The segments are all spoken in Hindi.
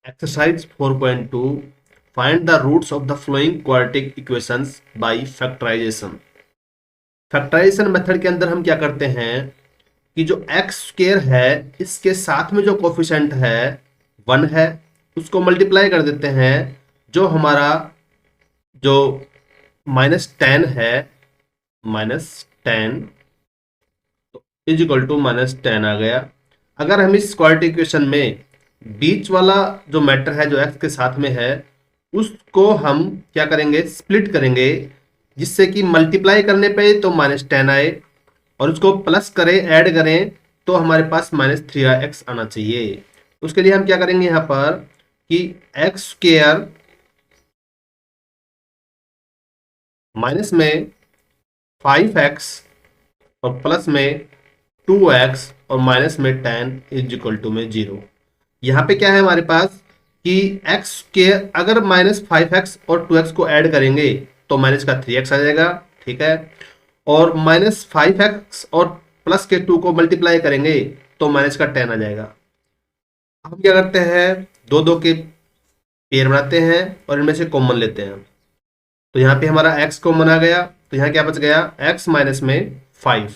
Exercise 4.2 Find the roots of the following quadratic equations by factorization. Factorization method के अंदर हम क्या करते हैं कि जो एक्स स्क्वायर है इसके साथ में जो कोफिशिएंट है 1 है उसको मल्टीप्लाई कर देते हैं। जो हमारा जो -10 है -10 इज इक्वल टू -10 आ गया। अगर हम इस क्वाड्रेटिक इक्वेशन में बीच वाला जो मैटर है जो एक्स के साथ में है उसको हम क्या करेंगे, स्प्लिट करेंगे, जिससे कि मल्टीप्लाई करने पे तो -10 आए और उसको प्लस करें, ऐड करें तो हमारे पास -3x आना चाहिए। उसके लिए हम क्या करेंगे यहाँ पर कि एक्स स्क्वायर माइनस में 5x और प्लस में 2x और माइनस में 10 इज इक्वल टू में 0। यहाँ पे क्या है हमारे पास कि x के अगर -5x और 2x को ऐड करेंगे तो माइनस का 3x आ जाएगा, ठीक है। और -5x और प्लस के 2 को मल्टीप्लाई करेंगे तो माइनस का 10 आ जाएगा। हम क्या करते हैं, दो दो के पेयर बनाते हैं और इनमें से कॉमन लेते हैं। तो यहाँ पे हमारा x कॉमन आ गया तो यहाँ क्या बच गया, x माइनस में 5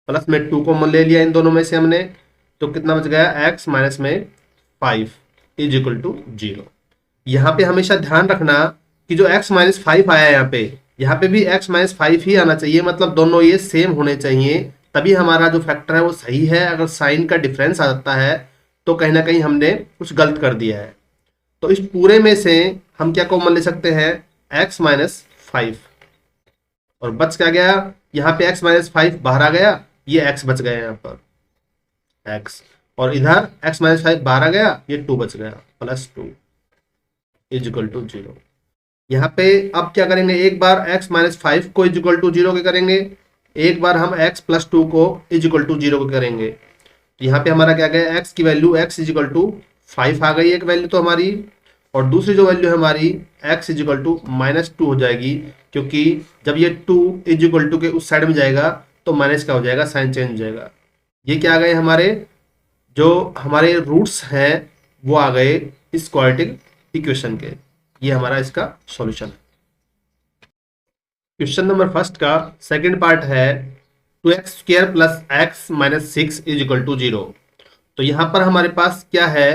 प्लस में 2 कॉमन ले लिया इन दोनों में से हमने, तो कितना बच गया, x माइनस में 5 इज इक्वल टू 0। यहाँ पे हमेशा ध्यान रखना कि जो x माइनस 5 आया यहाँ पे भी x माइनस 5 ही आना चाहिए, मतलब दोनों ये सेम होने चाहिए, तभी हमारा जो फैक्टर है वो सही है। अगर साइन का डिफरेंस आ जाता है तो कहीं ना कहीं हमने कुछ गलत कर दिया है। तो इस पूरे में से हम क्या कॉमन ले सकते हैं, x माइनस 5 और बच क्या गया, यहाँ पे x माइनस 5 बाहर आ गया, ये x बच गया यहाँ पर x, और इधर x माइनस 5 बाहर आ गया, ये 2 बच गया, +2 इज इक्वल टू 0। यहाँ पे अब क्या करेंगे, एक बार x माइनस 5 को इज इक्वल टू 0 के करेंगे, एक बार हम x प्लस 2 को इज इक्वल टू 0 के करेंगे। तो यहाँ पे हमारा क्या गया, x की value x is equal to 5 आ गई एक वैल्यू तो हमारी, और दूसरी जो वैल्यू है हमारी x इज इक्वल टू -2 हो जाएगी, क्योंकि जब ये 2 इज इक्वल टू के उस साइड में जाएगा तो माइनस का हो जाएगा, साइन चेंज हो जाएगा। ये क्या आ गए, हमारे जो हमारे रूट्स हैं वो आ गए इस क्वाड्रेटिक इक्वेशन के। ये हमारा इसका सॉल्यूशन है। क्वेश्चन नंबर फर्स्ट का सेकंड पार्ट है 2x² plus x minus 6 is equal to 0। तो यहाँ पर हमारे पास क्या है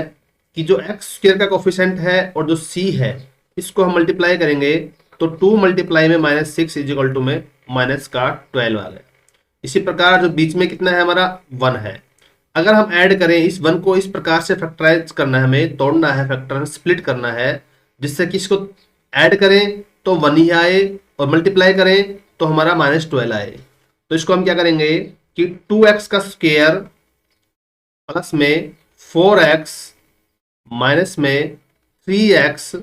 कि जो x² का कोफिशिएंट है और जो c है इसको हम मल्टीप्लाई करेंगे तो 2 मल्टीप्लाई में -6 इज इक्वल टू में माइनस का 12 आ गया। इसी प्रकार जो बीच में कितना है हमारा 1 है, अगर हम ऐड करें इस 1 को, इस प्रकार से फैक्टराइज करना है, हमें तोड़ना है, फैक्टर स्प्लिट करना है, जिससे कि इसको ऐड करें तो 1 ही आए और मल्टीप्लाई करें तो हमारा -12 आए। तो इसको हम क्या करेंगे कि 2x का स्क्वायर प्लस में 4x माइनस में 3x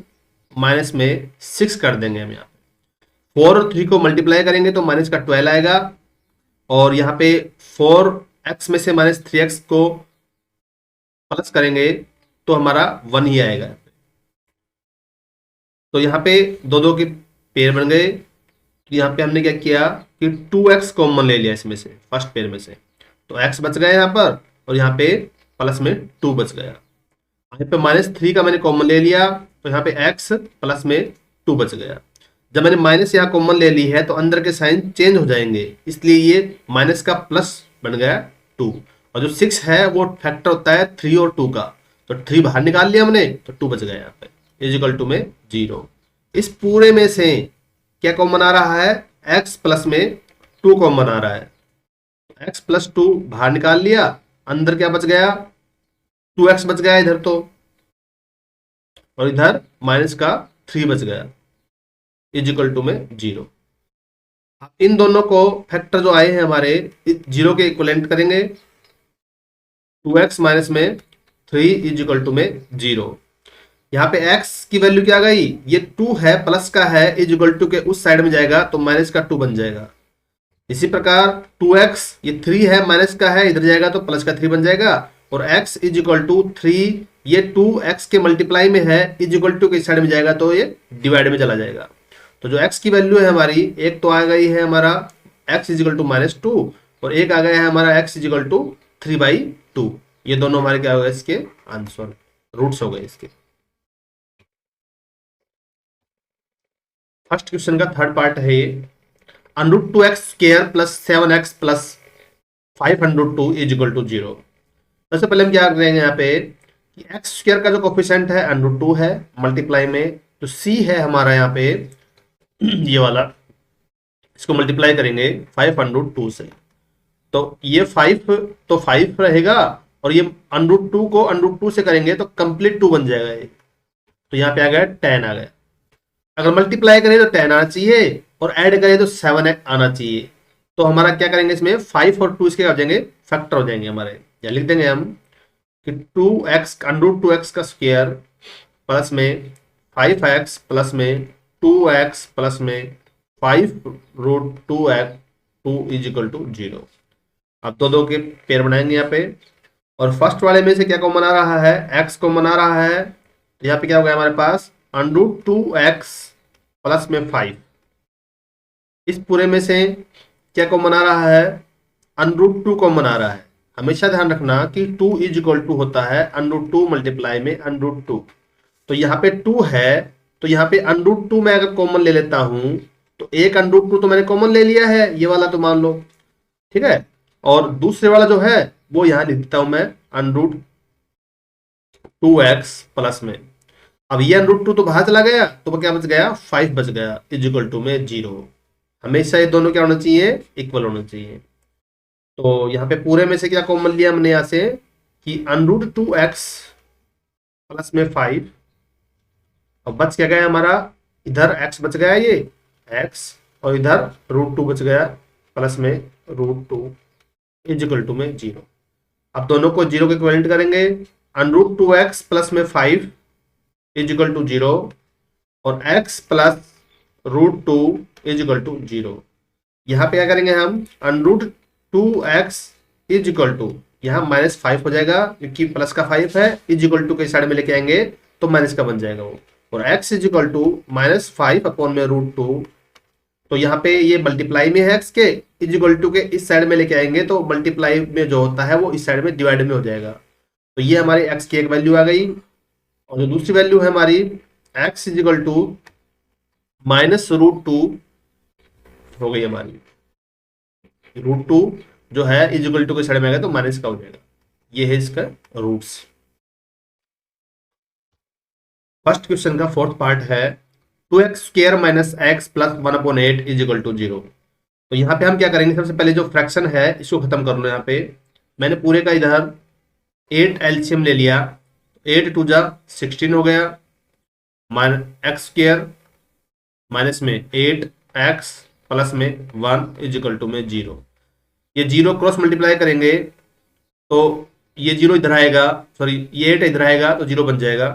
माइनस में 6 कर देंगे हम। यहाँ 4 और 3 को मल्टीप्लाई करेंगे तो माइनस का 12 आएगा, और यहाँ पे 4x में से -3x को प्लस करेंगे तो हमारा 1 ही आएगा। तो यहाँ पे दो दो के पेयर बन गए। तो यहाँ पे हमने क्या किया कि 2x कॉमन ले लिया इसमें से, फर्स्ट पेयर में से, तो x बच गया यहाँ पर, और यहाँ पे प्लस में 2 बच गया। यहाँ पे -3 का मैंने कॉमन ले लिया तो यहाँ पे x प्लस में 2 बच गया। जब मैंने माइनस यहाँ कॉमन ले ली है तो अंदर के साइन चेंज हो जाएंगे, इसलिए ये माइनस का प्लस बन गया 2, और जो 6 है वो फैक्टर होता है 3 और 2 का, तो 3 बाहर निकाल लिया हमने तो 2 बच गया यहाँ पे इज इक्वल टू में 0। इस पूरे में से क्या कॉमन आ रहा है, x प्लस में 2 कॉमन आ रहा है, x प्लस 2 बाहर निकाल लिया, अंदर क्या बच गया, 2x बच गया इधर तो, और इधर माइनस का 3 बच गया इज इक्वल टू में 0। इन दोनों को फैक्टर जो आए हैं हमारे 0 के इक्वलेंट करेंगे, 2x माइनस में 3 इज इक्वल टू में 0। यहाँ पे x की वैल्यू क्या आ गई, ये 2 है, प्लस का है, इज इक्वल टू के उस साइड में जाएगा तो माइनस का 2 बन जाएगा। इसी प्रकार 2x, ये 3 है, माइनस का है, इधर जाएगा तो प्लस का 3 बन जाएगा, और x इज इक्वल टू 3, ये 2x के मल्टीप्लाई में है, इज इक्वल टू के साइड में जाएगा तो ये डिवाइड में चला जाएगा। तो जो x की वैल्यू है हमारी, एक तो आ गई है हमारा x इज इक्वल टू -2, और एक आ गया है हमारा x इज इक्वल टू 3/2। ये दोनों हमारे क्या होगा इसके आंसर। रूट्स हो गए इसके। फर्स्ट क्वेश्चन का थर्ड पार्ट है ये, under root 2x² plus 7x plus 502 is equal to 0। सबसे पहले हम क्या करेंगे यहाँ पे कि एक्स स्क्वायर का जो कोफिशिएंट है √2 है मल्टीप्लाई में, तो सी है हमारा यहाँ पे ये वाला, इसको मल्टीप्लाई करेंगे 502 से, तो ये 5 तो 5 रहेगा, और ये √2 को √2 से करेंगे तो कंप्लीट 2 बन जाएगा ये, तो यहाँ पे आ गया 10 आ गया। अगर मल्टीप्लाई करें तो 10 आना चाहिए, और ऐड करें तो 7 आना चाहिए। तो हमारा क्या करेंगे इसमें 5 और 2 इसके आ जाएंगे, फैक्टर हो जाएंगे हमारे, या लिख देंगे हम कि 2x √2x का स्क्वायर प्लस में 5x प्लस में 2x प्लस में 5√2x 2 इज इक्वल टू 0। अब दो के पेयर बनाएंगे यहाँ पे, और फर्स्ट वाले में से क्या कॉमन आ रहा है, x कॉमन आ रहा है, तो यहाँ पे क्या हो गया हमारे पास √2x प्लस में 5। इस पूरे में से क्या कॉमन आ रहा है, √2 कॉमन आ रहा है। हमेशा ध्यान रखना कि 2 इज इक्वल टू होता है √2 मल्टीप्लाई में √2। तो यहाँ पे 2 है, तो यहाँ पे √2 मैं अगर कॉमन ले लेता हूं तो एक √2 तो मैंने कॉमन ले लिया है, ये वाला तो मान लो, ठीक है। और दूसरे वाला जो है वो यहाँ लिख देता हूं मैं √2x प्लस में। अब ये √2 तो बाहर चला गया, तो वो क्या बच गया 5 बच गया इज इक्वल टू में 0। हमेशा ये दोनों क्या होना चाहिए, इक्वल होना चाहिए। तो यहाँ पे पूरे में से क्या कॉमन लिया हमने यहाँ से कि √2x प्लस में 5, और बच क्या गया हमारा, इधर x बच गया ये x, और इधर √2 बच गया प्लस में √2 इज इक्वल टू में 0। अब दोनों को 0 के इक्विवेलेंट करेंगे, √2x प्लस में 5 इज इक्वल टू 0, और x plus √2 is equal to 0। यहाँ पे क्या करेंगे हम √2x इज इक्वल टू, यहाँ -5 हो जाएगा क्योंकि प्लस का 5 है, इज इक्वल टू के साइड में लेके आएंगे तो माइनस का बन जाएगा वो, और x is equal to -5 upon में √2। तो यहाँ पे ये मल्टीप्लाई में है x के, इज इक्वल टू के इस साइड में लेके आएंगे तो मल्टीप्लाई में जो होता है वो इस साइड में डिवाइड में हो जाएगा। तो ये हमारी x की एक वैल्यू आ गई, और जो दूसरी वैल्यू है हमारी x इज इक्वल टू -√2 हो गई हमारी, √2 जो है इज इक्वल टू के साइड में आएगा तो माइनस का हो जाएगा। ये है इसका रूट्स। फर्स्ट क्वेश्चन का फोर्थ पार्ट है 2x² minus x plus 1/8 is equal to 0। तो यहाँ पे हम क्या करेंगे, सबसे पहले जो फ्रैक्शन है इसको खत्म कर लो। यहाँ पे मैंने पूरे का इधर 8 एलसीएम ले लिया, 8 2 जा 16 हो गया, x² माइनस में 8x प्लस में 1 इज इक्वल टू में 0। ये 0 क्रॉस मल्टीप्लाई करेंगे तो ये 0 इधर आएगा, सॉरी ये 8 इधर आएगा तो 0 बन जाएगा।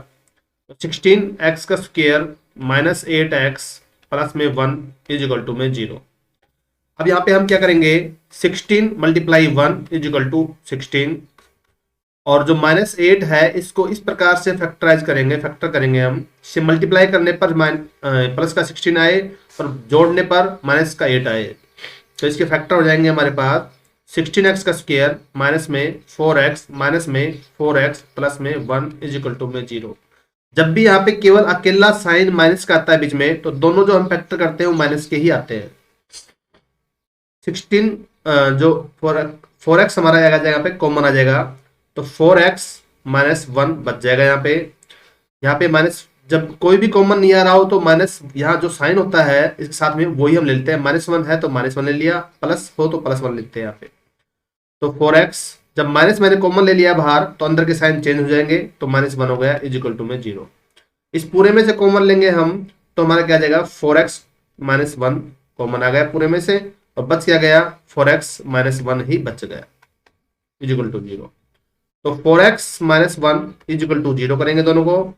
तो 16x का स्क्वायर माइनस 8x प्लस में 1 इज इक्वल टू में 0। अब यहाँ पे हम क्या करेंगे 16 मल्टीप्लाई 1 इज इक्वल टू 16, और जो -8 है इसको इस प्रकार से फैक्टराइज करेंगे, फैक्टर करेंगे हम, से मल्टीप्लाई करने पर प्लस का 16 आए और जोड़ने पर माइनस का 8 आए, तो इसके फैक्टर हो जाएंगे हमारे पास 16x का स्क्वायर माइनस में 4x माइनस में 4x प्लस में 1 इज इक्वल टू में 0। जब भी यहाँ पे केवल अकेला साइन माइनस का आता है बीच में, तो दोनों जो हम फैक्टर करते हैं वो माइनस के ही आते हैं। 16 जो 4x हमारा आएगा यहाँ पे कॉमन आ जाएगा, तो 4x माइनस 1 बच जाएगा। यहाँ पे माइनस जब कोई भी कॉमन नहीं आ रहा हो तो माइनस यहाँ जो साइन होता है इसके साथ में वही हम ले लेते हैं, -1 है तो -1 ले लिया, प्लस हो तो +1 लेते हैं यहाँ पे। तो 4x जब माइनस मैंने कॉमन ले लिया बाहर तो अंदर के साइन चेंज हो जाएंगे, तो -1 हो गया इज इक्वल टू में 0। इस पूरे में से कॉमन लेंगे हम तो हमारा क्या जाएगा 4x माइनस 1 कॉमन आ गया पूरे में से, और बच क्या गया 4x माइनस 1 ही बच गया इज इक्वल टू 0। तो 4x minus 1 is equal to 0 करेंगे दोनों को,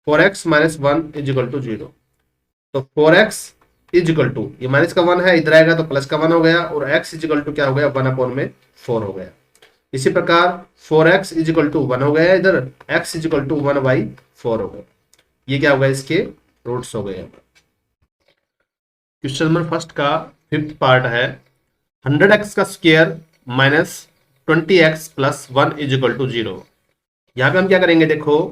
4x minus 1 is equal to 0। तो 4x इज इक्वल टू, ये माइनस का 1 है इधर आएगा तो प्लस का 1 हो गया, और x इज इक्वल टू क्या हो गया 1/4 हो गया। इसी प्रकार 4x इज इक्वल टू 1 हो गया, इधर x इज इक्वल टू 1/4 हो गया। ये क्या होगा इसके रूट्स हो गए। क्वेश्चन नंबर फर्स्ट का फिफ्थ पार्ट है 100x का square minus 20x plus 1 is equal to 0। यहाँ पे हम क्या करेंगे, देखो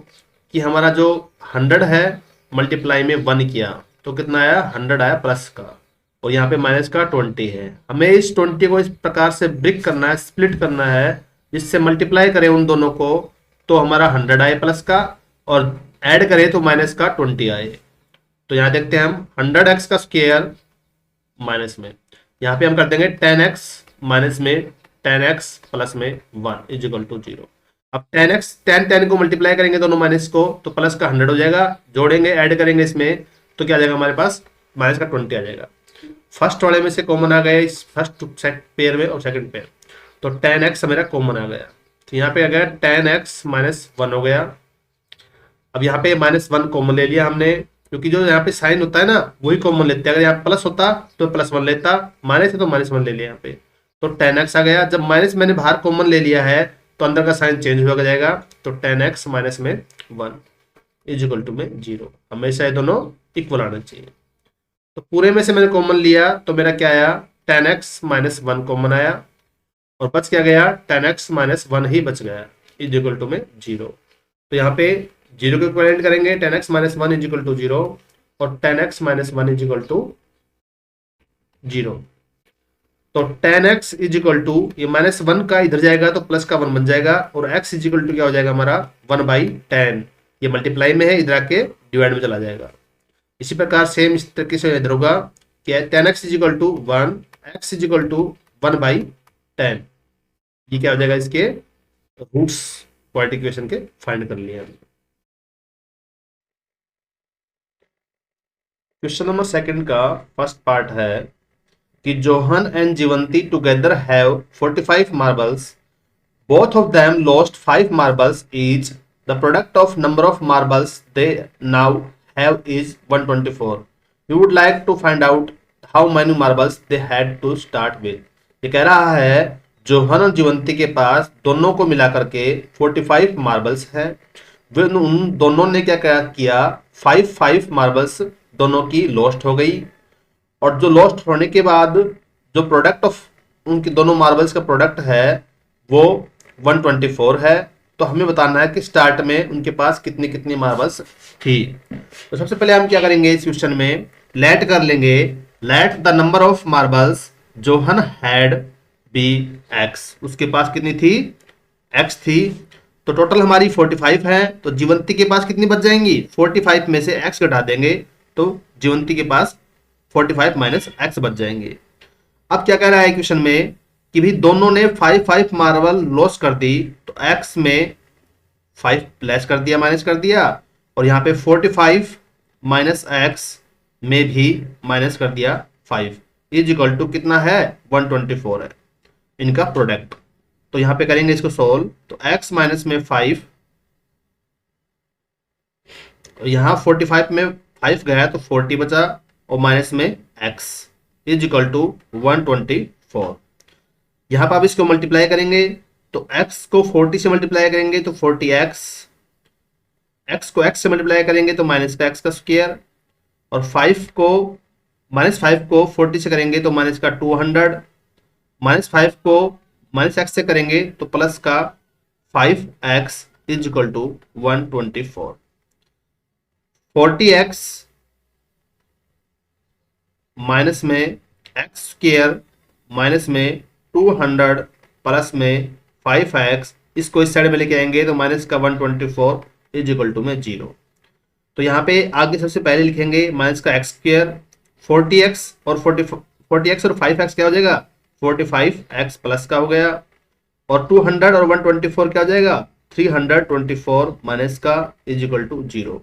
कि हमारा जो 100 है मल्टीप्लाई में 1 किया तो कितना आया, 100 आया प्लस का, और यहाँ पे माइनस का 20 है। हमें इस 20 को इस प्रकार से ब्रेक करना है, स्प्लिट करना है, जिससे मल्टीप्लाई करें उन दोनों को तो हमारा 100 आए प्लस का, और ऐड करें तो माइनस का 20 आए। तो यहाँ देखते हैं हम 100x का स्क्वायर माइनस में, यहाँ पे हम कर देंगे 10x माइनस में 10x प्लस में 1 इज इक्वल टू 0। अब 10x 10 को मल्टीप्लाई करेंगे दोनों माइनस को तो प्लस का 100 हो जाएगा, जोड़ेंगे ऐड करेंगे इसमें तो क्या आ जाएगा हमारे पास, माइनस का 20 आ जाएगा। फर्स्ट वाले में से कॉमन आ गया इस फर्स्ट पेयर में और सेकंड पेयर, तो 10x मेरा कॉमन आ गया, तो यहाँ पे आ गया 10x माइनस 1 हो गया। अब यहाँ पे माइनस 1 कॉमन ले लिया हमने, क्योंकि जो यहाँ पे साइन होता है ना वही कॉमन लेते हैं, अगर यहाँ प्लस होता तो प्लस 1 लेता, माइनस है तो माइनस 1 ले लिया यहाँ पे, तो 10x आ गया। जब माइनस मैंने बाहर कॉमन ले लिया है तो अंदर का साइन चेंज हो जाएगा, तो 10x माइनस में 1 इज इक्वल टू में 0। हमेशा ये दोनों इक्वल आना चाहिए। तो पूरे में से मैंने कॉमन लिया तो मेरा क्या आया, 10x माइनस 1 कॉमन आया, और बच क्या गया, 10x माइनस 1 ही बच गया इज इक्वल टू में 0। तो यहाँ पे 0 को इक्विवेलेंट करेंगे 10x minus 1 is equal to 0, और 10x minus 1 is equal to 0। तो 10x इज इक्वल टू, ये माइनस 1 का इधर जाएगा तो प्लस का 1 बन जाएगा, और x इज इक्वल टू क्या हो जाएगा हमारा 1/10, ये मल्टीप्लाई में है, इधर आके डिवाइड में चला जाएगा। इसी प्रकार सेम इस तरीके से इधर होगा कि 10x is equal to 1, x is equal to 1/10, ये क्या हो जाएगा, इसके रूट्स क्वाड्रेटिक इक्वेशन के फाइंड कर लिए हमने। क्वेश्चन नंबर सेकंड का फर्स्ट पार्ट है कि John and Jivanti together have 45 marbles, both of them lost 5 marbles each, the product of number of marbles they now have is 124। We would like to find out how many marbles they had to start with. ये कह रहा है जोहन और जीवंती के पास दोनों को मिलाकर के 45 मार्बल्स है, वे उन दोनों ने क्या किया 5 मार्बल्स दोनों की लॉस्ट हो गई, और जो लॉस्ट होने के बाद जो प्रोडक्ट ऑफ उनके दोनों मार्बल्स का प्रोडक्ट है वो 124 है। तो हमें बताना है कि स्टार्ट में उनके पास कितनी कितनी मार्बल्स थी। तो सबसे पहले हम क्या करेंगे, इस क्वेश्चन में लेट कर लेंगे, let the number of marbles John had be x, उसके पास कितनी थी, एक्स थी। तो टोटल हमारी 45 है, तो जीवंती के पास कितनी बच जाएंगी, 45 में से एक्स घटा देंगे तो जीवंती के पास 45 माइनस एक्स बच जाएंगे। अब क्या कह रहा है क्वेश्चन में कि भी दोनों ने 5 मार्बल लॉस कर दी, तो एक्स में 5 लेस कर दिया, माइनस कर दिया, और यहाँ पे 45 माइनस एक्स में भी माइनस कर दिया 5 इज इक्वल टू कितना है 124 है इनका प्रोडक्ट। तो यहाँ पे करेंगे इसको सोल्व, तो x माइनस में 5, यहाँ 45 में 5 गया तो 40 बचा, और माइनस में x इज इक्वल टू 124। यहाँ पर आप इसको मल्टीप्लाई करेंगे तो x को 40 से मल्टीप्लाई करेंगे तो 40x, x को x से मल्टीप्लाई करेंगे तो माइनस का x का स्क्वायर, और 5 को माइनस 5 को 40 से करेंगे तो माइनस का 200, माइनस 5 को माइनस एक्स से करेंगे तो प्लस का 5x is equal to 124। 40x minus में एक्स स्क्वायर माइनस में 200 प्लस में 5x, इसको इस साइड में लेके आएंगे तो माइनस का 124 इज इक्वल टू में 0। तो यहाँ पे आगे सबसे पहले लिखेंगे माइनस का एक्स स्क्वायर, 40x और 40x और 5x क्या हो जाएगा 45x प्लस का हो गया, और 200 और 124 क्या हो जाएगा 324 माइनस का इज इक्वल टू 0।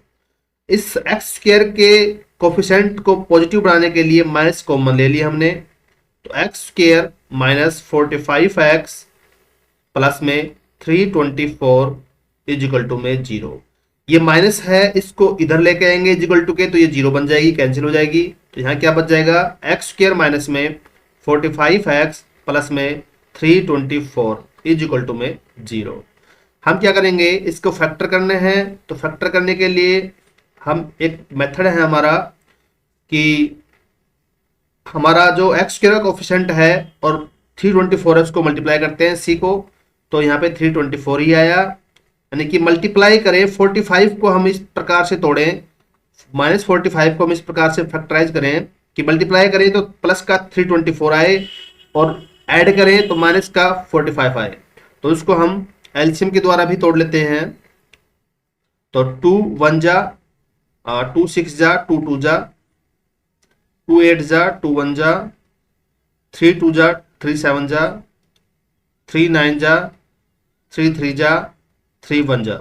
इस एक्स स्क्वायर के कोफिशिएंट को पॉजिटिव बनाने के लिए माइनस कॉमन ले लिया हमने, तो x square minus 45x plus में 324 इज इक्वल टू में 0। ये माइनस है, इसको इधर लेके आएंगे इज इक्वल टू के, तो ये 0 बन जाएगी, कैंसिल हो जाएगी। तो यहाँ क्या बच जाएगा एक्स स्क्वायर माइनस में 45x प्लस में 324 इज इक्वल टू में 0। हम क्या करेंगे, इसको फैक्टर करने हैं, तो फैक्टर करने के लिए हम एक मेथड है हमारा कि हमारा जो एक्स स्क्वायर का कोफिशिएंट है और 324 है उसको मल्टीप्लाई करते हैं सी को, तो यहाँ पे 324 ही आया, यानी कि मल्टीप्लाई करें 45 को हम इस प्रकार से तोड़ें, -45 को हम इस प्रकार से फैक्टराइज करें कि मल्टीप्लाई करें तो प्लस का 324 आए और ऐड करें तो माइनस का 45 आए। तो इसको हम एलसीएम के द्वारा भी तोड़ लेते हैं। तो 2 1 जा 2 6 जा 2 2 जा 2 8 जा 2 1 जा 3 2 जा 3 7 जा 3 9 जा 3 3 जा 3 1 जा।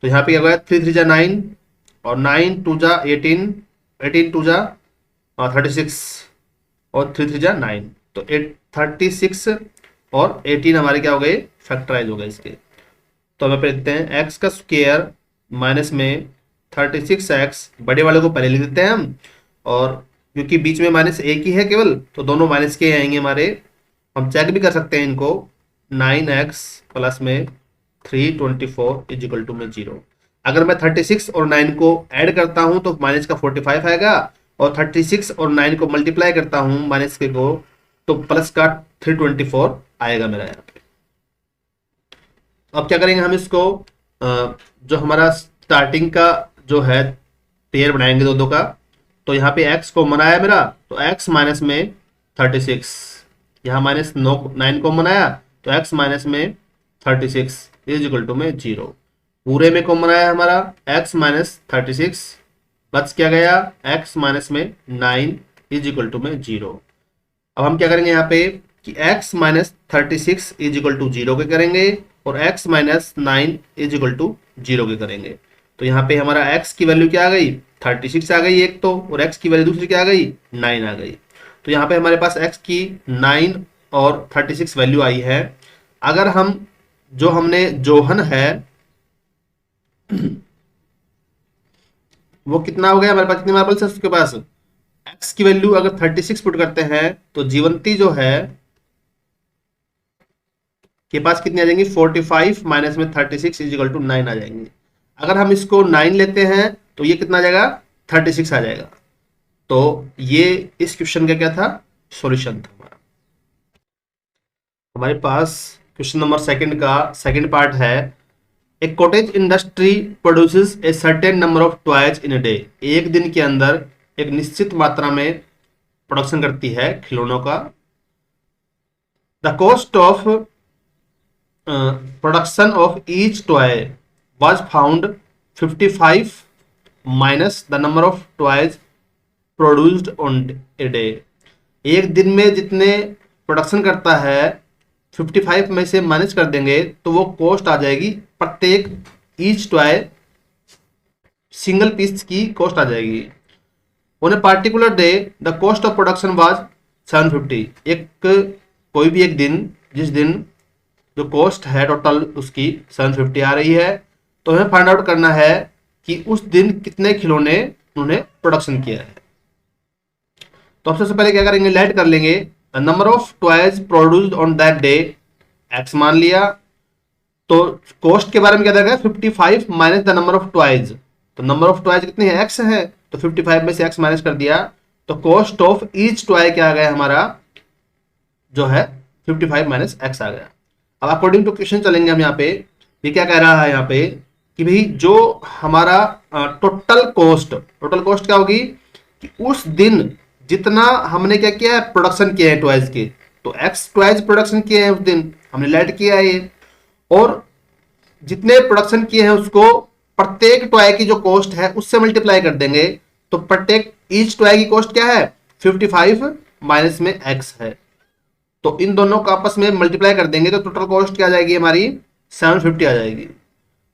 तो यहाँ पे क्या होगा 3 3 जा 9 और 9 2 जा 18 18 2 जा 36 और 3 3 जा 9। तो 36 और 18 हमारे क्या हो गए, फैक्टराइज हो गए इसके। तो हमें देखते हैं एक्स का स्क्वायर माइनस में 36x, बड़े वाले को पहले लिख देते हैं हम, और क्योंकि बीच में माइनस एक ही है केवल तो दोनों माइनस के आएंगे हमारे। हम चेक भी कर सकते हैं इनको, 9x प्लस में 324 इजिकल टू में 0। अगर मैं 36 और 9 को ऐड करता हूं तो माइनस का 45 आएगा, और 36 और 9 को मल्टीप्लाई करता हूं माइनस के को तो प्लस का 324 आएगा मेरा यहाँ पे। अब क्या करेंगे हम इसको, जो हमारा स्टार्टिंग का जो है पेयर बनाएंगे दो का। तो यहाँ पे x को बनाया मेरा, तो x माइनस में 36, यहाँ माइनस 9 को बनाया तो x माइनस में 36 इज इक्वल टू में 0। पूरे में को बनाया हमारा x माइनस 36, बच क्या गया x माइनस में 9 इज इक्वल टू में 0। अब हम क्या करेंगे यहाँ पे कि x minus 36 is equal to 0 के करेंगे और x minus 9 is equal to 0 के करेंगे। तो यहाँ पे हमारा x की वैल्यू क्या आ गई, 36 आ गई एक तो, और x की वैल्यू दूसरी क्या आ गई, 9 आ गई। तो यहाँ पे हमारे पास x की 9 और 36 वैल्यू आई है। अगर हम जो हमने जोहन है वो कितना हो गया हमारे पास, कितने मार्बल्स है उसके पास, x की वैल्यू अगर 36 पुट करते हैं तो जीवंती जो है के पास कितनी आ जाएंगी, 45 माइनस में 36 इज इक्वल टू 9 आ जाएंगी। अगर हम इसको 9 लेते हैं तो ये कितना आ जाएगा, 36 आ जाएगा। तो ये इस क्वेश्चन का क्या था, सॉल्यूशन था हमारा। हमारे पास क्वेश्चन नंबर सेकंड का सेकंड पार्ट है, a cottage industry produces a certain number of toys in a day. एक दिन के अंदर एक निश्चित मात्रा में प्रोडक्शन करती है खिलौनों का। The cost of production of each toy was found 55 minus the number of toys produced on a day। एक दिन में जितने प्रोडक्शन करता है 55 में से माइनस कर देंगे तो वो कॉस्ट आ जाएगी प्रत्येक ईच टॉय सिंगल पीस की कॉस्ट आ जाएगी। On a particular day the cost of production was 750। एक कोई भी एक दिन जिस दिन जो कॉस्ट है टोटल उसकी 750 आ रही है, तो हमें फाइंड आउट करना है कि उस दिन कितने खिलौने उन्होंने प्रोडक्शन किया है। तो सबसे पहले क्या करेंगे, लेट कर लेंगे number of toys produced on that day, x मान लिया। तो कॉस्ट के बारे में क्या देगा, 55 minus the number of toys. तो नंबर ऑफ टॉयज कितने हैं, एक्स है, तो 55 में से एक्स माइनस कर दिया तो कॉस्ट ऑफ ईच टॉय क्या आ गया हमारा, जो है 55 माइनस एक्स आ गया। अब अकॉर्डिंग टू क्वेश्चन चलेंगे हम यहाँ पे। ये क्या कह रहा है यहाँ पे कि भाई जो हमारा टोटल कॉस्ट क्या होगी कि उस दिन जितना हमने क्या किया है, प्रोडक्शन किया है टॉयज के, तो एक्स टॉयज प्रोडक्शन किए हैं उस दिन, हमने लेट किया है ये, और जितने प्रोडक्शन किए हैं उसको प्रत्येक टॉय की जो कॉस्ट है उससे मल्टीप्लाई कर देंगे। तो प्रत्येक ईच टॉय की कॉस्ट क्या है, 55 माइनस में एक्स है। तो इन दोनों को आपस में मल्टीप्लाई कर देंगे तो टोटल कॉस्ट क्या आ जाएगी हमारी, 750 आ जाएगी।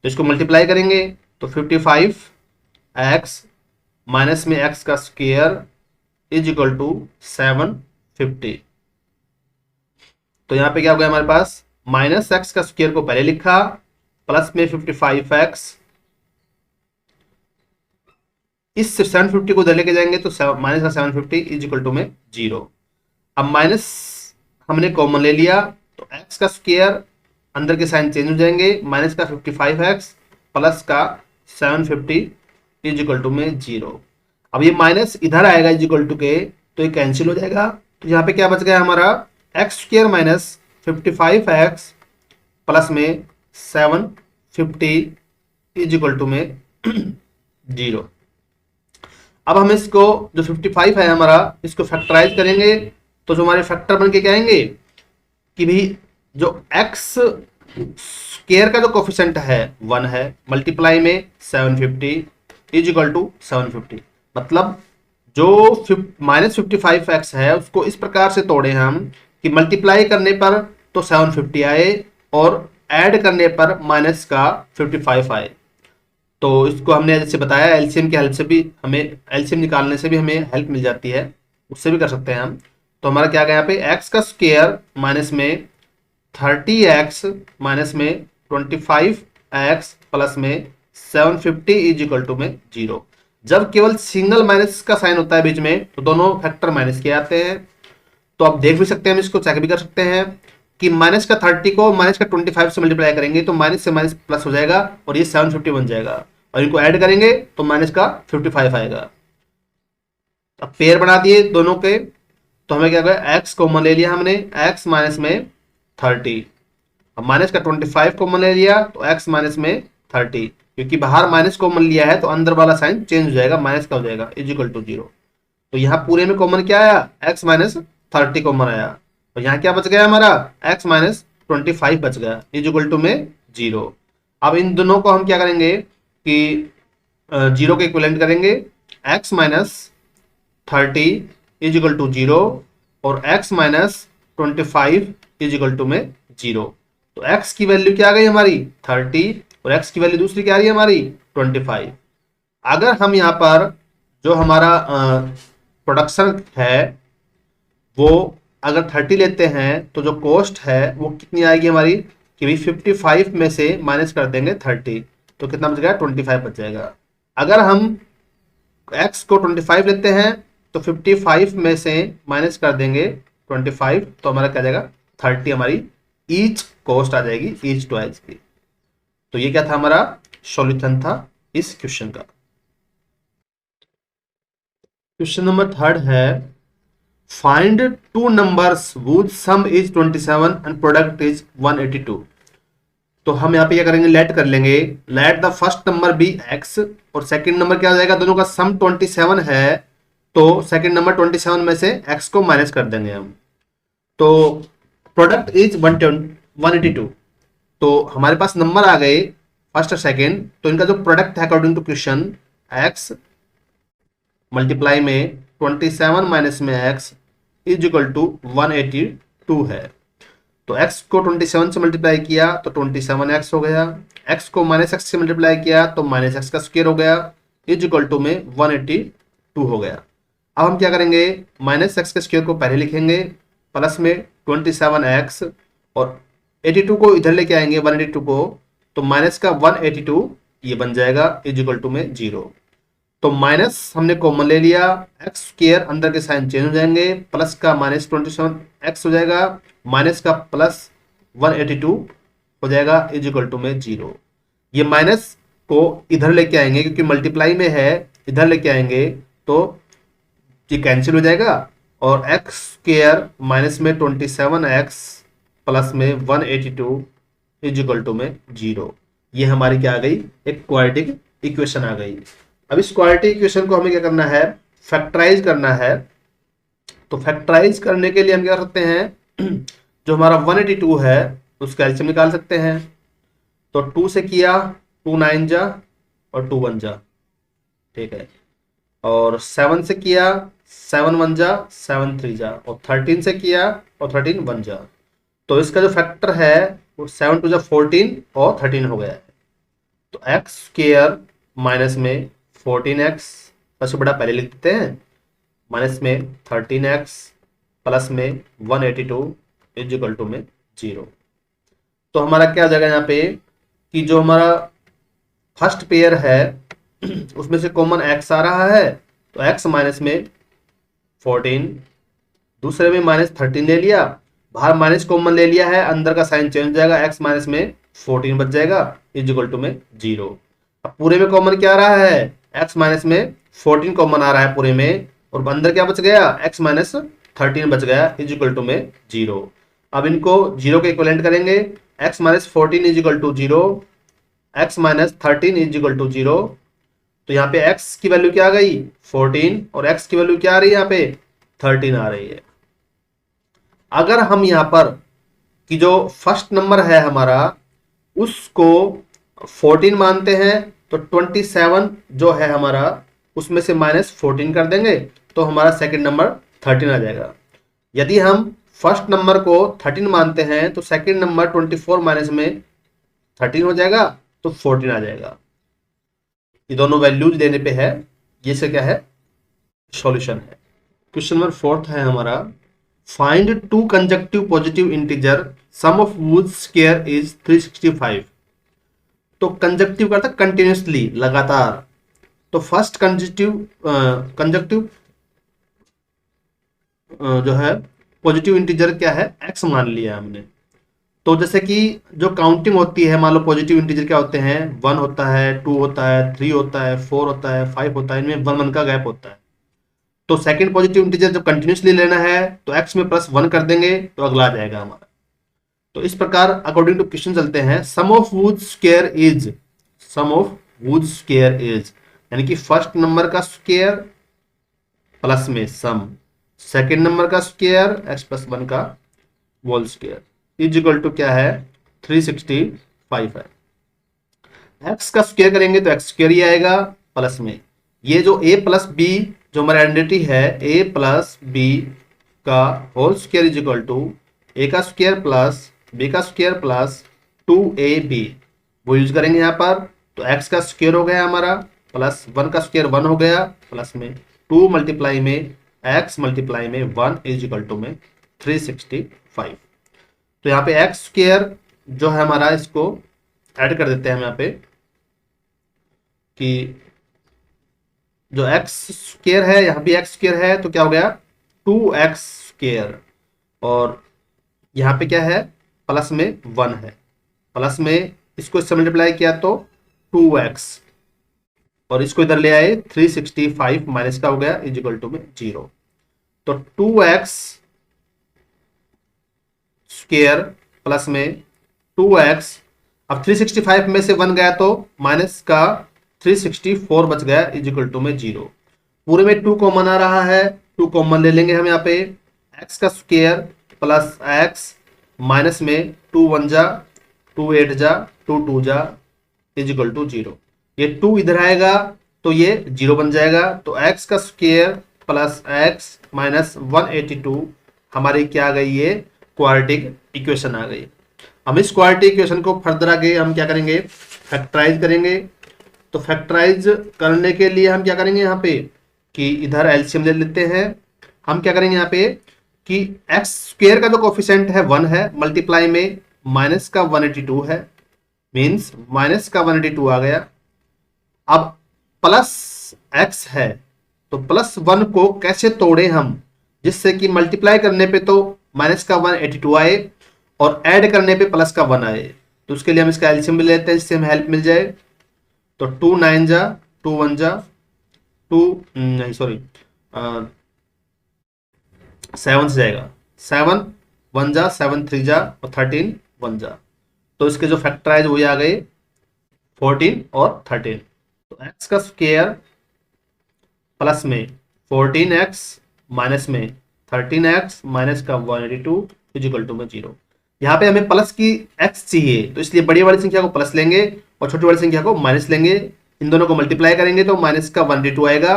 तो इसको मल्टीप्लाई करेंगे तो 55 एक्स माइनस में एक्स का स्क्वायर इज इक्वल टू 750। तो यहां पे क्या हो गया हमारे पास, माइनस एक्स का स्क्वायर को पहले लिखा, प्लस में 55 एक्स, इस 750 को इधर लेके जाएंगे तो माइनस का 750 इज इक्वल टू में 0। अब माइनस हमने कॉमन ले लिया तो एक्स का स्क्वायर अंदर के साइन चेंज हो जाएंगे, माइनस का 55x प्लस का 750 इज इक्वल टू में 0। अब ये माइनस इधर आएगा इज इक्वल टू के, तो ये कैंसिल हो जाएगा। तो यहाँ पे क्या बच गया हमारा, x square minus 55x plus में 50 इज इक्वल टू में 0। अब हम इसको जो 55 है हमारा, इसको फैक्टराइज करेंगे तो जो हमारे फैक्टर बन के क्या आएंगे कि भी जो एक्स स्क्वायर का जो कोफिशिएंट है 1 है, मल्टीप्लाई में 750 इज इक्वल टू 750। मतलब जो -55x है उसको इस प्रकार से तोड़े हम कि मल्टीप्लाई करने पर तो 750 आए और ऐड करने पर माइनस का 55 आए। तो इसको हमने जैसे बताया एलसीएम की हेल्प से भी हमें, एलसीएम निकालने से भी हमें हेल्प मिल जाती है, उससे भी कर सकते हैं हम। तो हमारा क्या गया यहाँ पे एक्स का स्क्वायर माइनस में 30x माइनस में 25x प्लस में 750 इज इक्वल टू में 0। जब केवल सिंगल माइनस का साइन होता है बीच में तो दोनों फैक्टर माइनस के आते हैं। तो आप देख भी सकते हैं, हम इसको चेक भी कर सकते हैं कि माइनस का 30 को माइनस का 25 से मल्टीप्लाई करेंगे तो माइनस से माइनस प्लस हो जाएगा और ये 750 बन जाएगा, और इनको ऐड करेंगे तो माइनस का 55 आएगा। अब पेयर बना दिए दोनों के, तो हमें क्या गया एक्स कॉमन ले लिया हमने, एक्स माइनस में 30। अब माइनस का 25 कॉमन ले लिया तो एक्स माइनस में 30, क्योंकि बाहर माइनस कॉमन लिया है तो अंदर वाला साइन चेंज हो जाएगा, माइनस का हो जाएगा इज इक्वल टू 0। तो यहाँ पूरे में कॉमन क्या आया, एक्स माइनस 30 कॉमन आया, और यहाँ क्या बच गया हमारा एक्स माइनस 25 बच गया इज इक्वल टू में 0। अब इन दोनों को हम क्या करेंगे कि 0 के इक्विवेलेंट करेंगे, x minus 30 is equal to 0 और x minus 25 is equal to में 0। तो x की वैल्यू क्या आ गई हमारी 30 और x की वैल्यू दूसरी क्या आ रही है हमारी 25। अगर हम यहाँ पर जो हमारा प्रोडक्शन है वो अगर 30 लेते हैं तो जो कॉस्ट है वो कितनी आएगी हमारी कि भाई 55 में से माइनस कर देंगे 30 तो कितना बच गया 25 बच जाएगा। अगर हम x को 25 लेते हैं तो 55 में से माइनस कर देंगे 25 तो हमारा क्या जाएगा 30 हमारी ईच कॉस्ट आ जाएगी, ईच ट्वाइस की। तो ये क्या था हमारा सॉल्यूशन था इस क्वेश्चन का। क्वेश्चन नंबर 3 है find two numbers whose some is 27 and product is 182। तो हम यहाँ पे क्या करेंगे लेट कर लेंगे, let the first number be x और सेकंड नंबर क्या हो जाएगा, दोनों का सम 27 है तो सेकंड नंबर 27 में से x को माइनस कर देंगे हम। तो प्रोडक्ट इज 182, तो हमारे पास नंबर आ गए फर्स्ट और सेकंड, तो इनका जो प्रोडक्ट है according to question x multiply में 27 माइनस में x इज इक्वल टू 182 है। तो x को 27 से मल्टीप्लाई किया तो 27x हो गया, x को माइनस एक्स से मल्टीप्लाई किया तो माइनस एक्स का स्क्वायर हो गया इज इक्वल टू में 182 हो गया। अब हम क्या करेंगे माइनस एक्स के स्क्वायर को पहले लिखेंगे प्लस में 27x और 82 को इधर लेके आएंगे 182 को, तो माइनस का 182 ये बन जाएगा इज इक्वल टू में 0। तो माइनस हमने कॉमन ले लिया, एक्स स्क्वायर अंदर के साइन चेंज हो जाएंगे, प्लस का माइनस 27x हो जाएगा, माइनस का प्लस 182 हो जाएगा इज इक्वल टू में 0। ये माइनस को इधर लेके आएंगे क्योंकि मल्टीप्लाई में है, इधर लेके आएंगे तो ये कैंसिल हो जाएगा और एक्स स्क्वायर माइनस में 27x प्लस में 182 इज इक्वल टू में 0। ये हमारी क्या आ गई एक क्वाड्रेटिक इक्वेशन आ गई। अब इस क्वाड्रेटिक इक्वेशन को हमें क्या करना है फैक्टराइज करना है। तो फैक्टराइज करने के लिए हम क्या कर सकते हैं जो हमारा 182 है उसका एलसीएम निकाल सकते हैं। तो 2 से किया 2 9 जा और 2 1 जा, ठीक है, और 7 से किया 7 1 जा 7 3 जा और 13 से किया और 13 1 जा। तो इसका जो फैक्टर है वो 7 2 जा 14 और 13 हो गया है। तो एक्स स्क्वायर माइनस में 14x सबसे बड़ा पहले लिख देते हैं, माइनस में 13x प्लस में 182 इज इक्वल टू में 0। तो हमारा क्या हो जाएगा यहाँ पे कि जो हमारा फर्स्ट पेयर है उसमें से कॉमन x आ रहा है तो x माइनस में 14, दूसरे में माइनस 13 ले लिया, बाहर माइनस कॉमन ले लिया है, अंदर का साइन चेंज हो जाएगा, x माइनस में 14 बच जाएगा इज इक्वल टू में 0। अब पूरे में कॉमन क्या आ रहा है x माइनस में 14 कॉमन आ रहा है पूरे में और अंदर क्या बच गया x माइनस 13 बच गया इज इक्वल टू में 0। अब इनको 0 के इक्विवेलेंट करेंगे, x minus 14 is equal to 0 x minus 13 is equal to 0। तो यहाँ पे x की वैल्यू क्या आ गई 14 और x की वैल्यू क्या आ रही है यहाँ पे 13 आ रही है। अगर हम यहाँ पर कि जो फर्स्ट नंबर है हमारा उसको 14 मानते हैं तो 27 जो है हमारा उसमें से माइनस 14 कर देंगे तो हमारा सेकंड नंबर 13 आ जाएगा। यदि हम फर्स्ट नंबर को 13 मानते हैं तो सेकंड नंबर 24 माइनस में 13 हो जाएगा तो 14 आ जाएगा। ये दोनों वैल्यूज देने पे है, ये से क्या है सॉल्यूशन है। क्वेश्चन नंबर 4 है हमारा, find two consecutive positive integer sum of would square is 365। तो कंजक्टिव का था कंटिन्यूसली लगातार। तो फर्स्ट कंजक्टिव जो है पॉजिटिव इंटीजर क्या है x मान लिया हमने। तो जैसे कि जो काउंटिंग होती है, मान लो पॉजिटिव इंटीजर क्या होते हैं 1 होता है, 2 होता है, 3 होता है, 4 होता है, 5 होता है, इनमें 1 1 का गैप होता है। तो सेकंड पॉजिटिव इंटीजर जब कंटिन्यूसली लेना है तो x में +1 कर देंगे तो अगला आ जाएगा हमारा। तो इस प्रकार अकॉर्डिंग टू क्वेश्चन चलते हैं। Sum of would square is यानी कि फर्स्ट नंबर का स्क्वायर प्लस में सम, सेकंड नंबर का स्क्वायर x+1 का whole square is equal to क्या है 365 है। x का स्क्वायर करेंगे तो x स्क्वायर ही आएगा प्लस में ये जो a प्लस बी जो हमारी आइडेंटिटी है a प्लस बी का whole square is equal to a का स्क्वायर प्लस b का स्क्वायर प्लस 2ab वो यूज करेंगे यहाँ पर। तो x का स्क्वायर हो गया हमारा प्लस 1 का स्क्वायर 1 हो गया प्लस में 2 मल्टीप्लाई में x मल्टीप्लाई में 1 इज इक्वल टू में 365। तो यहाँ पे x स्क्वायर जो है हमारा इसको ऐड कर देते हैं हम यहाँ पे कि जो x स्क्वायर है यहाँ भी x स्क्वायर है तो क्या हो गया 2x स्क्वायर और यहाँ पे क्या है प्लस में 1 है, प्लस में इसको इससे मल्टीप्लाई किया तो 2x और इसको इधर ले आए 365 माइनस का हो गया इज इक्वल टू में 0। तो 2x स्क्वायर प्लस में 2x, अब 365 में से 1 गया तो माइनस का 364 बच गया इज इक्वल टू में 0। पूरे में 2 कॉमन आ रहा है, 2 कॉमन ले लेंगे हम यहाँ पे x का स्क्वायर प्लस x माइनस में 2 1 जा 2 8 जा 2 2 जा इज इक्वल टू 0। ये 2 इधर आएगा तो ये 0 बन जाएगा। तो x का स्क्वायर प्लस x माइनस 182 हमारी क्या आ गई, ये क्वाड्रेटिक इक्वेशन आ गई। हम इस क्वाड्रेटिक इक्वेशन को फर्दर आगे हम क्या करेंगे फैक्टराइज करेंगे। तो फैक्टराइज करने के लिए हम क्या करेंगे यहाँ पे कि इधर एलसीएम ले लेते हैं। हम क्या करेंगे यहाँ पे कि एक्स स्क्वायर का जो कोफिशिएंट है 1 है मल्टीप्लाई में माइनस का 182 है, मीन्स माइनस का 182 आ गया। अब प्लस एक्स है तो +1 को कैसे तोड़े हम जिससे कि मल्टीप्लाई करने पे तो माइनस का 182 आए और ऐड करने पे प्लस का 1 आए। तो उसके लिए हम इसका एलसीएम भी लेते हैं जिससे हमें हेल्प मिल जाए। तो 2 9 जा 2 1 जा 2 नहीं सॉरी 7 से जाएगा 7 1 जा 7 3 जा और 13 1 जा। तो इसके जो फैक्टराइज वो आ गए 14 और 13। तो x का स्क्वायर प्लस में 14x माइनस में 13x माइनस का 182 इज इक्वल टू में 0। यहाँ पे हमें प्लस की x चाहिए तो इसलिए बड़ी वाली संख्या को प्लस लेंगे और छोटी वाली संख्या को माइनस लेंगे। इन दोनों को मल्टीप्लाई करेंगे तो माइनस का 182 आएगा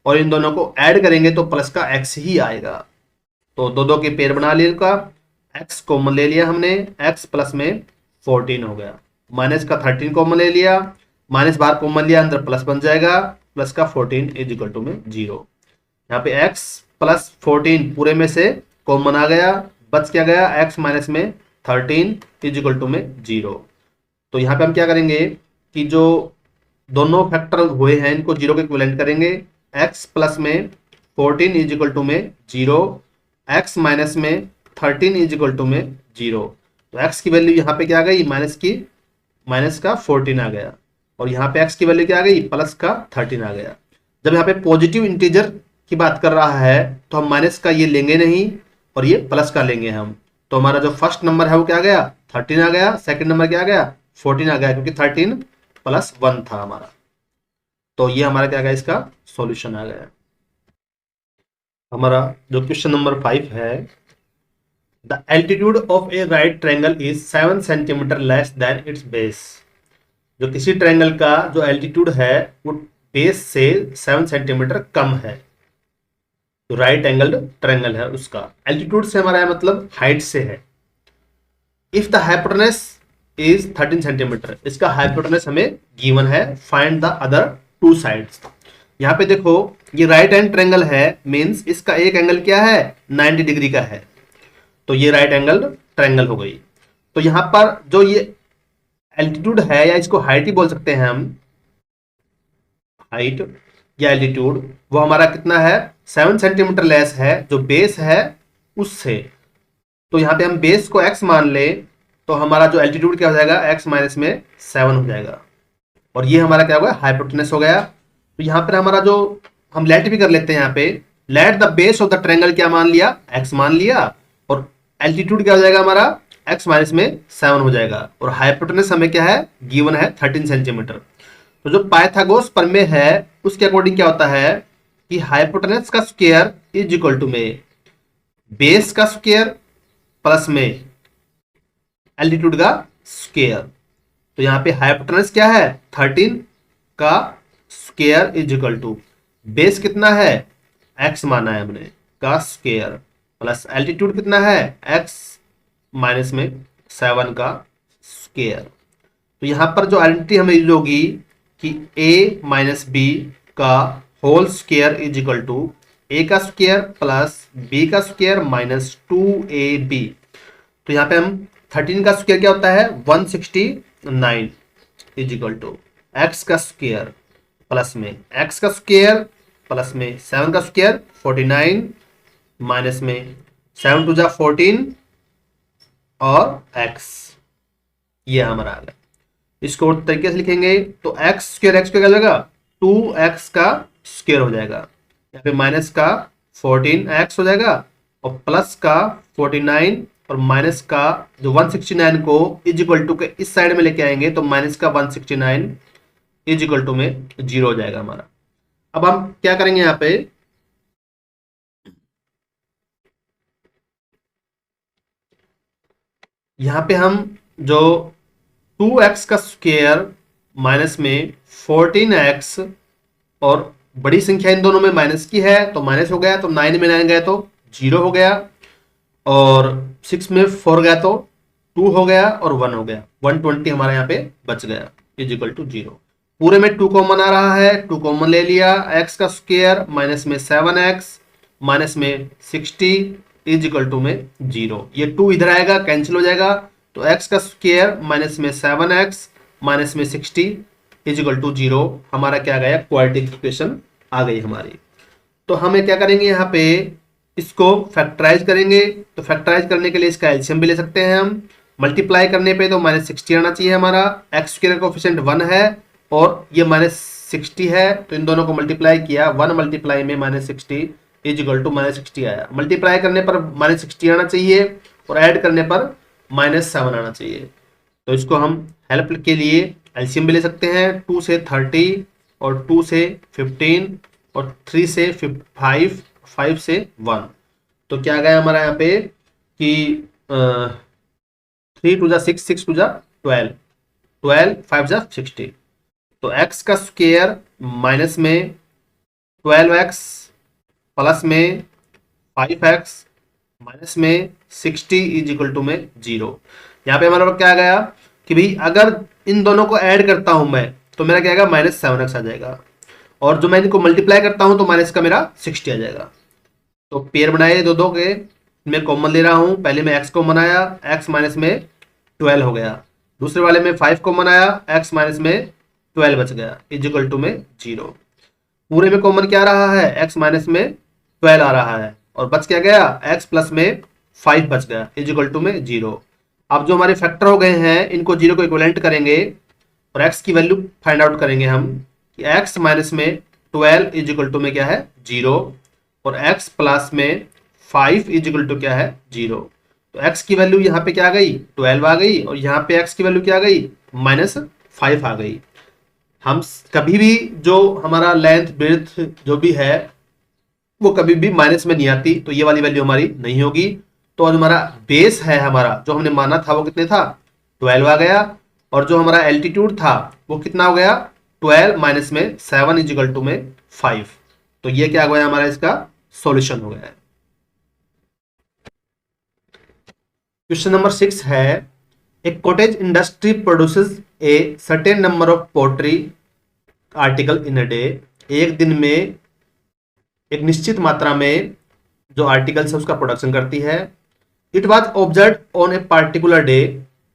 और इन दोनों को ऐड करेंगे तो प्लस का x ही आएगा। तो दो दो के पेयर बना लिया का x कॉमन ले लिया हमने, x प्लस में 14 हो गया, माइनस का 13 कॉमन ले लिया, माइनस बाहर कॉमन लिया अंदर प्लस बन जाएगा, प्लस का 14 इज इक्वल टू में 0। यहाँ पे x प्लस 14 पूरे में से कॉमन आ गया, बच क्या गया x माइनस में 13 इज इक्वल टू में 0। तो यहाँ पे हम क्या करेंगे कि जो दोनों फैक्टर हुए हैं इनको 0 के इक्विवेलेंट करेंगे। x प्लस में 14 इज इक्वल टू में 0, x माइनस में 13 इज इक्वल टू में 0। तो x की वैल्यू यहाँ पे क्या आ गई माइनस का 14 आ गया और यहाँ पे x की वैल्यू क्या आ गई प्लस का 13 आ गया। जब यहाँ पे पॉजिटिव इंटीजर की बात कर रहा है तो हम माइनस का ये लेंगे नहीं और ये प्लस का लेंगे हम। तो हमारा जो फर्स्ट नंबर है वो क्या आ गया 13 आ गया, सेकंड नंबर क्या आ गया 14 आ गया क्योंकि 13 प्लस 1 था हमारा। तो ये हमारा क्या गया, इसका सॉल्यूशन आ गया। हमारा जो क्वेश्चन नंबर 5 है, the altitude of A right triangle is 7 centimetre less than it's base. जो किसी ट्रायंगल का जो एल्टीट्यूड है वो बेस से 7 सेंटीमीटर कम है, तो राइट एंगल ट्रायंगल है उसका। एल्टीट्यूड से हमारा मतलब हाइट से है। If the hypotenuse is 13 centimetre, इसका हाइपोटेनस हमें गिवन है, find the other two sides. यहाँ पे देखो ये राइट एंड ट्रायंगल है, मींस इसका एक एंगल क्या है, 90 डिग्री का है, तो ये राइट एंगल ट्रायंगल हो गई। तो यहाँ पर जो ये एल्टीट्यूड है, या इसको हाइट ही बोल सकते हैं हम, हाइट या एल्टीट्यूड, वो हमारा कितना है, 7 सेंटीमीटर लेस है जो बेस है उससे। तो यहाँ पे हम बेस को x मान ले तो हमारा जो एल्टीट्यूड क्या हो जाएगा, x माइनस में 7 हो जाएगा, और ये हमारा क्या होगा, हाइपोटेनस हो गया। तो यहाँ पर हमारा जो हम लेट भी कर लेते हैं, यहाँ पे let the base of the triangle क्या मान लिया, x मान लिया, और एल्टीट्यूड क्या हो जाएगा हमारा, x माइनस में 7 हो जाएगा, और हाइपोटेनस हमें क्या है, गिवन है 13 सेंटीमीटर। तो जो पाइथागोरस प्रमेय है उसके अकॉर्डिंग क्या होता है कि हाइपोटेनस का स्क्वायर इज इक्वल टू में बेस का स्क्वायर प्लस में एल्टीट्यूड का स्क्वायर। तो यहाँ पे हाइपोटेनस क्या है, 13 का square is equal to base कितना है, x माना है हमने, का स्क्वायर, प्लस एल्टीट्यूड कितना है, x माइनस में 7 का स्क्वायर। तो यहाँ पर जो आइडेंटिटी हमें यूज होगी कि a माइनस बी का whole square is equal to a का स्क्वायर प्लस b का स्क्वायर माइनस 2ab। तो यहाँ पे हम 13 का स्क्वायर क्या होता है, 169 इज इक्वल टू x का स्क्वायर प्लस में x का स्क्वायर प्लस में 7 का स्क्वायर 49 माइनस में 7 टू जा 14 और x, ये हमारा आ गया। इसको और तरीके से लिखेंगे तो x स्क्वायर क्या हो जाएगा, 2x का स्क्वायर हो जाएगा, यहाँ पे माइनस का 14x हो जाएगा, और प्लस का 49 और माइनस का जो 169 को इज इक्वल टू के इस साइड में लेके आएंगे तो माइनस का 169 इज इक्वल टू में 0 हो जाएगा हमारा। अब हम क्या करेंगे, यहाँ पे हम जो 2x का स्क्वायर माइनस में 14x, और बड़ी संख्या इन दोनों में माइनस की है तो माइनस हो गया, तो 9 में 9 गए तो 0 हो गया, और 6 में 4 गया तो 2 हो गया, और 1 हो गया, 120 हमारा यहाँ पे बच गया इज इक्वल टू 0। पूरे में 2 कॉमन आ रहा है, 2 कॉमन ले लिया, x का स्क्वायर माइनस में 7x माइनस में 60 इज इक्वल टू में 0। ये 2 इधर आएगा, कैंसिल हो जाएगा, तो x का स्क्वायर माइनस में 7x माइनस में 60 इज इक्वल टू 0 हमारा क्या गया, क्वाड्रेटिक इक्वेशन आ गई हमारी। तो हमें क्या करेंगे, यहाँ पे इसको फैक्टराइज करेंगे। तो फैक्टराइज करने के लिए इसका एलसीएम भी ले सकते हैं हम। मल्टीप्लाई करने पे तो माइनस 60 आना चाहिए हमारा, एक्स स्क्वायर का कोफिशिएंट 1 है और ये माइनस 60 है, तो इन दोनों को मल्टीप्लाई किया, 1 मल्टीप्लाई में minus 60 is equal to minus 60 आया। मल्टीप्लाई करने पर माइनस 60 आना चाहिए और ऐड करने पर माइनस 7 आना चाहिए। तो इसको हम हेल्प के लिए एलसीएम भी ले सकते हैं, 2 से 30 और 2 से 15 और 3 से 5, 5 से 1। तो क्या गया हमारा यहाँ पे कि 3 टू जा 6, 6 टू जा 12, 12 5 जा 60। तो x का स्क्वायर माइनस में 12x प्लस में 5x माइनस में 60 इज इक्वल टू में 0। यहाँ पे हमारा क्या आ गया कि भाई अगर इन दोनों को ऐड करता हूं मैं तो मेरा क्या आएगा, माइनस 7x आ जाएगा, और जो मैं इनको मल्टीप्लाई करता हूं तो माइनस का मेरा 60 आ जाएगा। तो पेयर बनाए दो के, मैं कॉमन ले रहा हूं, पहले में x कॉमन आया, x माइनस में 12 हो गया, दूसरे वाले में 5 कॉमन आया, x माइनस में 12 बच गया इज इक्वल टू में 0। पूरे में कॉमन क्या आ रहा है, x माइनस में 12 आ रहा है और बच क्या गया, x प्लस में 5 बच गया इज इक्वल टू में 0। अब जो हमारे फैक्टर हो गए हैं इनको 0 को इक्विवेलेंट करेंगे और x की वैल्यू फाइंड आउट करेंगे हम कि x माइनस में 12 इज इक्वल टू में क्या है 0 और x प्लस में 5 इज इक्वल टू क्या है 0। तो x की वैल्यू यहाँ पे क्या आ गई, 12 आ गई, और यहाँ पे x की वैल्यू क्या आ गई, -5 आ गई। हम कभी भी जो हमारा लेंथ ब्रेड्थ जो भी है वो कभी भी माइनस में नहीं आती, तो ये वाली वैल्यू हमारी नहीं होगी। तो आज हमारा बेस है, हमारा जो हमने माना था वो कितने था, 12 आ गया, और जो हमारा एल्टीट्यूड था वो कितना हो गया, 12 माइनस में 7 इजिकल टू में 5। तो ये क्या हो गया हमारा, इसका सॉल्यूशन हो गया है। क्वेश्चन नंबर 6 है, a cottage industry produces a certain number of pottery article in a day. एक दिन में एक निश्चित मात्रा में जो आर्टिकल्स है उसका प्रोडक्शन करती है। It was observe on a particular day.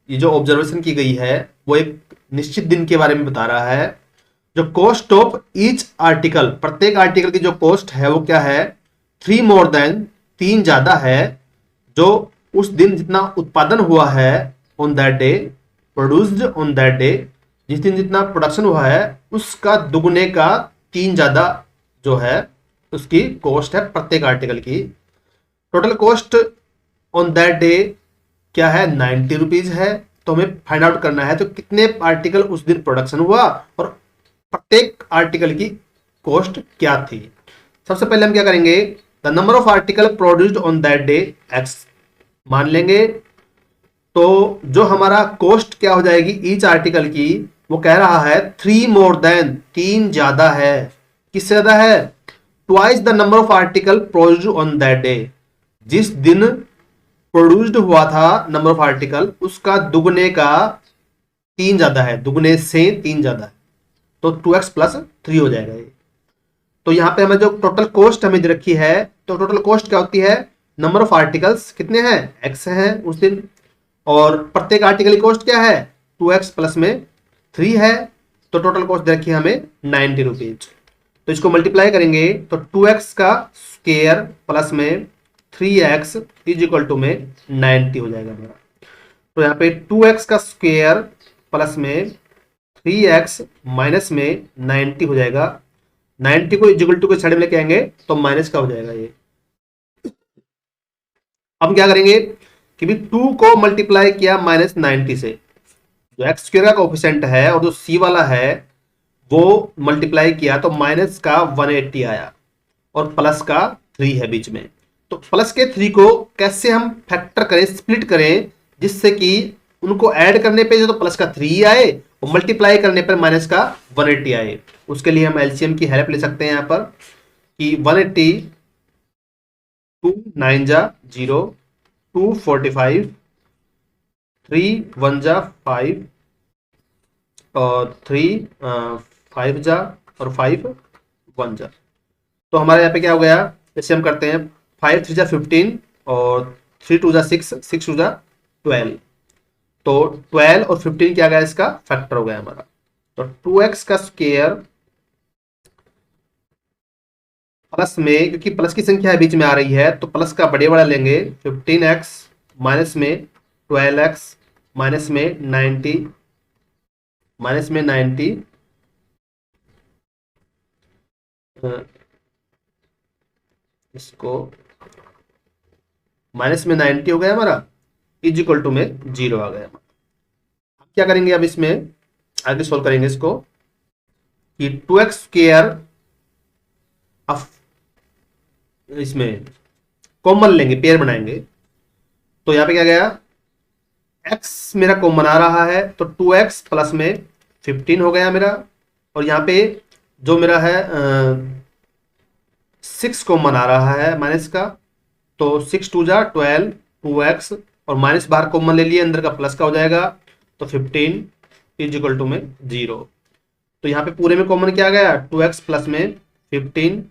ये जो ऑब्जर्वेशन की गई है वो एक निश्चित दिन के बारे में बता रहा है। जो कॉस्ट ऑफ ईच आर्टिकल, प्रत्येक आर्टिकल की जो कॉस्ट है वो क्या है, 3 मोर देन, 3 ज्यादा है, जो उस दिन जितना उत्पादन हुआ है on that day, produced on that day, जिस दिन जितना प्रोडक्शन हुआ है उसका दुगने का 3 ज्यादा जो है उसकी कॉस्ट है प्रत्येक आर्टिकल की। Total cost on that day क्या है, 90 रुपीज है। तो हमें फाइंड आउट करना है तो कितने आर्टिकल उस दिन प्रोडक्शन हुआ और प्रत्येक आर्टिकल की कॉस्ट क्या थी। सबसे पहले हम क्या करेंगे, the number of article produced on that day x मान लेंगे। तो जो हमारा कॉस्ट क्या हो जाएगी ईच आर्टिकल की, वो कह रहा है 3 मोर देन, 3 ज्यादा है। किससे ज्यादा है, twice the number of article produced on that day. जिस दिन प्रोड्यूस्ड हुआ था नंबर ऑफ आर्टिकल उसका दुगने का 3 ज्यादा है, दुगने से 3 ज्यादा है, तो 2x प्लस 3 हो जाएगा ये। तो यहां पे हमें जो टोटल कॉस्ट हमें रखी है, तो टोटल कॉस्ट क्या होती है, नंबर ऑफ आर्टिकल्स कितने हैं, x हैं उस दिन, और प्रत्येक आर्टिकल की कॉस्ट क्या है, 2x प्लस में 3 है। तो टोटल कॉस्ट रखी है हमें 90 रुपीज। तो इसको मल्टीप्लाई करेंगे तो 2x का स्क्वायर प्लस में 3x इज इक्वल टू में 90 हो जाएगा हमारा। तो यहाँ पे 2x का स्क्वायर प्लस में 3x माइनस में 90 हो जाएगा। 90 को इक्वल टू के साइड में लेके आएंगे तो माइनस का हो जाएगा ये। अब क्या करेंगे कि भी 2 को मल्टीप्लाई किया -90 से, जो एक्स स्क्वायर का कोफिशिएंट है और जो सी वाला है वो मल्टीप्लाई किया तो माइनस का 180 आया और प्लस का 3 है बीच में। तो प्लस के 3 को कैसे हम फैक्टर करें, स्प्लिट करें, जिससे कि उनको ऐड करने पे जो तो प्लस का 3 आए और मल्टीप्लाई करने पर माइनस का 180 आए। उसके लिए हम एलसीएम की हेल्प ले सकते हैं यहाँ पर कि 180 2 9 जा 0, 2 45, 3 1 जा 5 और 3 5 जा और 5 1 जा। तो हमारे यहाँ पे क्या हो गया, जैसे हम करते हैं 5 3 जा 15 और 3 2 जा 6, 6 2 जा 12। तो 12 और 15 क्या गया, इसका फैक्टर हो गया हमारा। तो 2x का स्क्वायर प्लस में, क्योंकि प्लस की संख्या है बीच में आ रही है तो प्लस का बड़े बड़ा लेंगे, 15x माइनस में 12x माइनस में 90 माइनस में 90 इसको माइनस में 90 हो गया हमारा, इज इक्वल टू में 0 आ गया। हम क्या करेंगे अब इसमें आगे सोल्व करेंगे इसको कि 2x स्क्वायर अब इसमें कॉमन लेंगे, पेयर बनाएंगे। तो यहां पे क्या गया, x मेरा कॉमन आ रहा है तो 2x प्लस में 15 हो गया मेरा, और यहां पे जो मेरा है 6 कॉमन आ रहा है माइनस का, तो 6 2 जा 12, 2x और माइनस बाहर कॉमन ले लिए, अंदर का प्लस का हो जाएगा तो 15 इज इक्वल टू में 0। तो यहाँ पे पूरे में कॉमन क्या गया, 2x प्लस में 15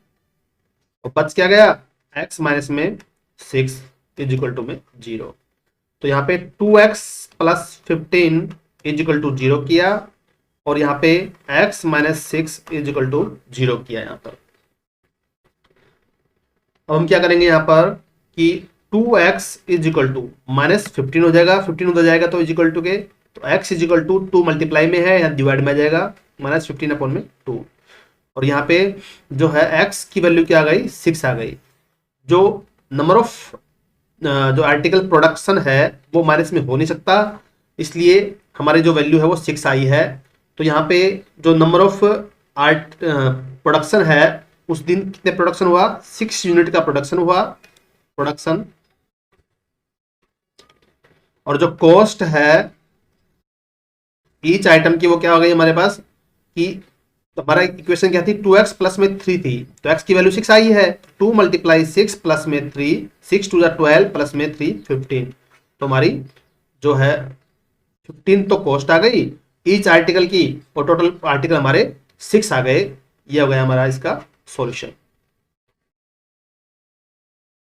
और बच क्या गया, x माइनस में 6 इज इक्वल टू में 0। तो यहाँ पे 2x plus 15 is equal to 0 किया और यहाँ पे x minus 6 is equal to 0 किया यहाँ पर। अब हम क्या करेंगे यहाँ पर कि 2x is equal to minus 15 हो जाएगा, 15 उधर जाएगा तो इज इक्वल टू के, तो x is equal to 2 multiply में है, यहाँ डिवाइड में आ जाएगा माइनस 15 अपॉन में 2, और यहाँ पे जो है x की वैल्यू क्या आ गई, 6 आ गई। जो नंबर ऑफ जो आर्टिकल प्रोडक्शन है वो माइनस में हो नहीं सकता, इसलिए हमारी जो वैल्यू है वो 6 आई है। तो यहाँ पे जो नंबर ऑफ आर्ट प्रोडक्शन है उस दिन कितने प्रोडक्शन हुआ, 6 यूनिट का प्रोडक्शन हुआ, प्रोडक्शन। और जो कॉस्ट है ईच आइटम की वो क्या हो गई हमारे पास कि हमारा इक्वेशन क्या थी, 2x प्लस में 3 थी, तो x की वैल्यू 6 आई है, 2 मल्टीप्लाई 6 प्लस में 3, 6 टू 12 प्लस में 3 15। तो हमारी जो है 15 तो कॉस्ट आ गई ईच आर्टिकल की, और टोटल आर्टिकल हमारे 6 आ गए। ये हो गया हमारा इसका सॉल्यूशन।